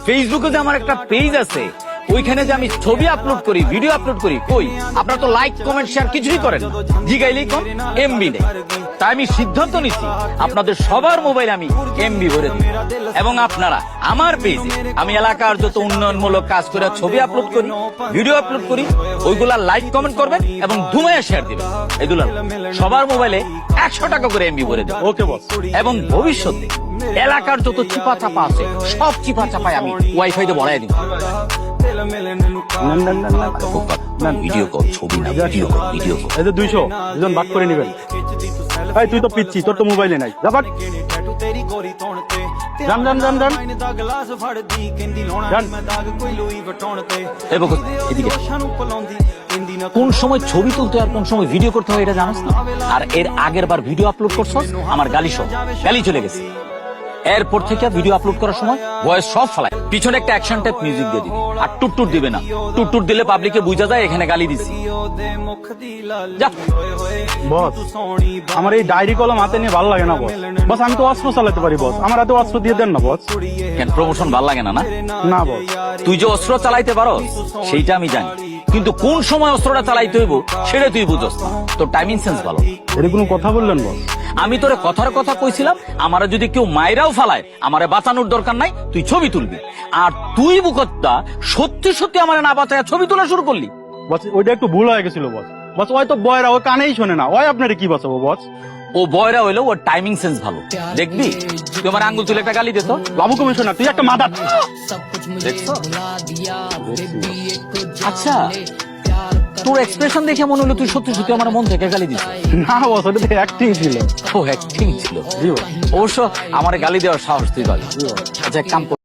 ফেসবুকে যে আমার একটা পেজ আছে, ওইখানে যে আমি ছবি আপলোড করি, ভিডিও আপলোড করি, কই আপনারা তো লাইক কমেন্ট শেয়ার কিছুই করেন না। জিগাইলেই কম এমবি নেই। তাই আমি সিদ্ধান্ত নিচ্ছি আপনাদের সবার মোবাইলে আমি এমবি ভরে দিই। এবং আপনারা আমার পেজে আমি এলাকার যত উন্নয়নমূলক কাজ করে ছবি আপলোড করি, ভিডিও আপলোড করি, ওইগুলা লাইক কমেন্ট করবেন এবং ধুমায়া শেয়ার দিবেন। এগুলা সবার মোবাইলে 100 টাকা করে এমবি ভরে দেবেন। ওকে বস। এবং ভবিষ্যতে এলাকার যত চিপা চাপা আছে সব চিপা চাপায় আমি ওয়াইফাই তে বড়াই দিব। ভিডিও কল, ছবি না, ভিডিও কল, ভিডিও কল। এই যে 200 দুজন ভাগ করে নেবেন। এই তুই তো পিচ্ছি, তোর তো মোবাইলে নাই। যা ভাগ। যান যান যান যান যান। এই বকো, এদিকে। কোন সময় ছবি তুলতে আর কোন সময় ভিডিও করতে হয় এটা জানোস না? আর এর আগের বার ভিডিও আপলোড করছস আমার গালি সহ গালি চলে গেছে। এরপর থেকে ভিডিও আপলোড করার সময় ভয়েস সব ফেলায়, পিছনে একটা অ্যাকশন টাইপ মিউজিক দিয়ে দিবি। আর টুটটুট দিবে না। টুটটুট দিলে পাবলিকে বুঝা যায় এখানে গালি দিছি। যা। বস, আমার এই ডায়েরি কলম হাতে নিয়ে ভালো লাগে না বস। বস আমি তো অস্ত্র চালাতে পারি বস, আমার হাতে অস্ত্র দিয়ে দেন না বস। কেন প্রমোশন ভাল লাগে না? না না বস। তুই যে অস্ত্র চালাইতে পারো সেইটা আমি জানি, কিন্তু কোন সময় অস্ত্রটা চালাইতে হইব সেটা তুই বুঝস না। তোর টাইমিং সেন্স ভালো। এর কোনো কথা বললেন বস? আমি তোরে কথার কথা কইছিলাম, আমারে যদি কেউ মাইরাও ফালায় আমারে বাঁচানোর দরকার নাই, তুই ছবি তুলবি। আর তুই বুকত্তা সত্যি সত্যি আমারে না বাঁচায় ছবি তোলা শুরু করলি। বস ওইটা একটু ভুল হয়ে গেছিল বস। বস ওই তো বয়রা, ওই কানেই শোনে না, ওই আপনারে কি বাঁচাবো বস? ও বয়রা হইলো, ওর টাইমিং সেন্স ভালো। দেখবি তুই আমার আঙ্গুল তুলে একটা গালি দিত। বাবু কমিশনার তুই একটা মাদার। আচ্ছা, তোর এক্সপ্রেশন দেখে মনে হলো তুই সত্যি সত্যি আমার মন থেকে গালি দিস। না বস, ওটা তো অ্যাক্টিং ছিল। ও অ্যাক্টিং ছিল। জি বস। অবশ্য আমার গালি দেওয়ার সাহস তুই পাবি। আচ্ছা, এক কাম কর।